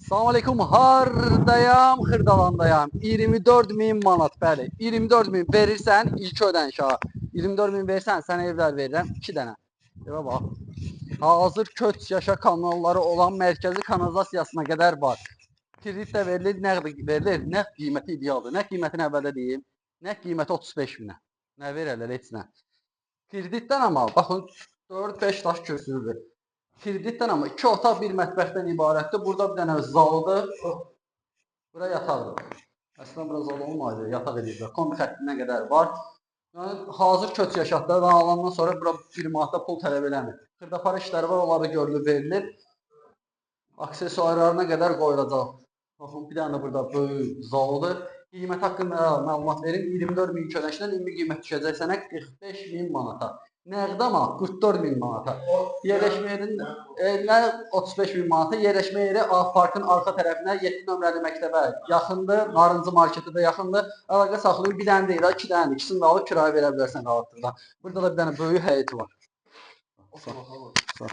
Salam aleyküm, hardayam, Xırdalandayam. 24.000 manat, bəli. 24.000 verirsən, ilk ödəniş ha. 24.000 versən, sənə evlər verirəm, 2 dənə. Evə bax. Hazır köç yaşa kanalları olan mərkəzi kanalizasiyasına qədər var. Kredit də verilir, nəqd verilir. Nəqd qiyməti idealdır. Nə qiymətini əvvəldə deyim, nəqd qiyməti 35 minə. Nə verərlər, heç nə. Kreditdən amma, baxın, 4-5 daş köçürülür. Kreditdən amma 2 otaq, 1 mətbəxdən ibarətdir. Burada bir dənə zaldır. Bura yataqdır. Əslində bura zal olmaydı, yataq edirlər. Kombi xəttinə qədər var. Yəni hazır köç yaşatlardan alandan sonra bura 1 manatda pul tələb eləmir. Xırdapara işləri var, onları görülüb verilir. Aksesuarlarına qədər qoyulacaq. Baxın, bir dənə də burada böyük zaldır. Qiymət haqqında məlumat verim. 24.000 ödənişdən ümumi qiymət düşəcək sənə 45.000 manata. Nəqd amma 44.000 manata. Yerləşmə yerinə 35.000 manata. Yerləşmə yeri A Parkın arxa tərəfinə 7 nömrəli məktəbə yaxındır. Narıncı marketə də yaxındır. Əlaqə saxlayıb bir dənə deyil, 2 dənədir. İkisini də alıb kirayə verə bilərsən rahatlıqla. Burada da bir dənə böyük həyəti var. Sağ.